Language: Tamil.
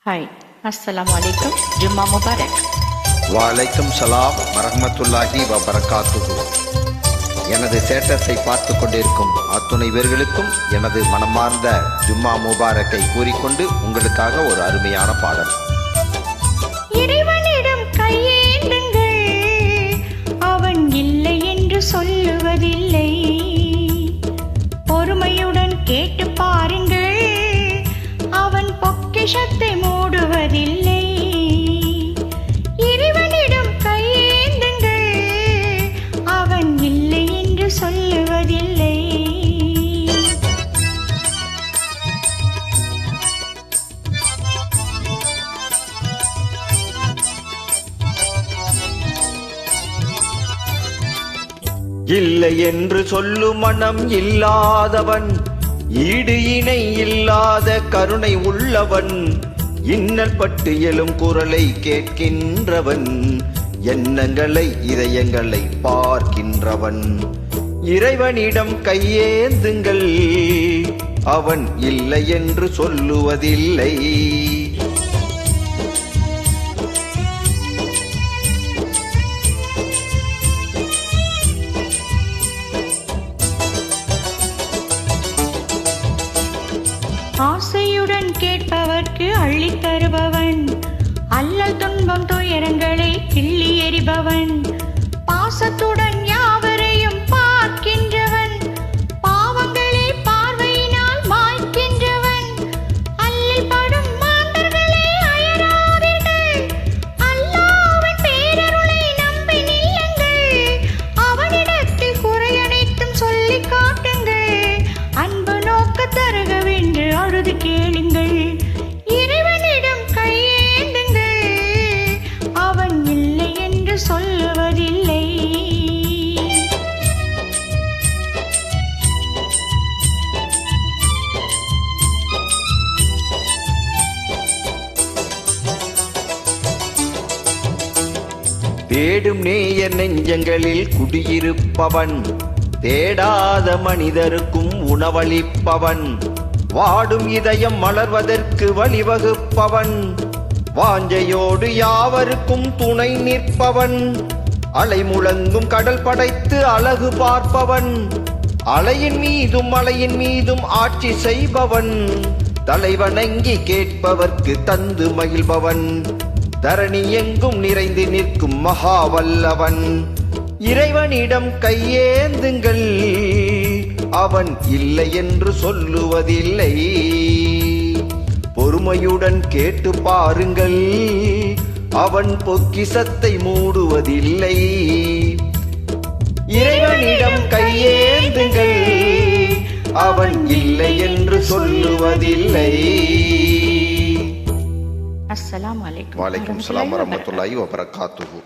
ஹாய், அஸ்ஸலாமு அலைக்கும். ஜும்மா முபாரக். வலைக்கும் சலாம் வரஹ்மத்துல்லாஹி வபரகாத்துஹு. எனது ஸ்டேட்டஸை பார்த்து கொண்டிருக்கும் அத்துணை பேர்களுக்கும் எனது மனமார்ந்த ஜும்மா முபாரக்கை கூறிக்கொண்டு உங்களுக்காக ஒரு அருமையான பாடல். இறைவனிடம் கையேந்துங்கள், அவன் இல்லை என்று சொல்லுவதில்லை. பொறுமையுடன் கேட்டு பாருங்கள், அவன் பொக்கிஷத்தை மூடுவதில்லை. இறைவனிடம் கையேந்துங்கள், அவன் இல்லை என்று சொல்லுவதில்லை. இல்லை என்று சொல்லு மனம் இல்லாதவன், ஈடு இணை இல்லாத கருணை உள்ளவன், இன்னல் பட்டு எழும் குரலை கேட்கின்றவன், எண்ணங்களை இதயங்களை பார்க்கின்றவன். இறைவனிடம் கையேந்துங்கள், அவன் இல்லை என்று சொல்லுவதில்லை. ஆசையுடன் கேட்பவர்க்கு அள்ளித் தருபவன், அல்லல் துன்பம் துயரங்களை கிள்ளி எறிபவன், பாசத்துடன் யாவரையும் பார்க்கின்றவன், பாவங்களை பார்வையினால் மாய்க்கின்றவன், அல்லல் படும் மாந்தர்களை அயராதீர்கள், அல்லாஹ்வின் பேரருளை நம்பி நில்லுங்கள், அவனிடத்தில் குறையனைத்தும் சொல்லிக் காட்டுங்கள், அன்பு நோக்க தருகவென்று அழுது கேளுங்கள். இறைவனிடம் கையேந்துங்கள், அவன் இல்லை என்று சொல்லுவதில்லை. தேடும் நேய நெஞ்சங்களில் குடியிருப்பவன், தேடாத மனிதருக்கும் உணவளிப்பவன், வாடும் இதயம் மலர்வதற்கு வழிவகுப்பவன், வாஞ்சையோடு யாவருக்கும் துணை நிற்பவன், அலை முழங்கும் கடல் படைத்து அழகு பார்ப்பவன், அலையின் மீதும் மலையின் மீதும் ஆட்சி செய்பவன், தலைவணங்கி கேட்பவர்க்கு தந்து மகிழ்பவன், தரணி எங்கும் நிறைந்து நிற்கும் மகா வல்லவன். இறைவனிடம் கையேந்துங்கள், அவன் இல்லை என்று சொல்லுவதில்லை. பொறுமையுடன் கேட்டு பாருங்கள், அவன் பொக்கிஷத்தை மூடுவதில்லை. இறைவனிடம் கையேந்துங்கள், அவன் இல்லை என்று சொல்லுவதில்லை. அஸ்ஸலாமு அலைக்கும். வலைக்கும் சலாம் வரஹ்மத்துல்லாஹி வபரகாத்துஹு.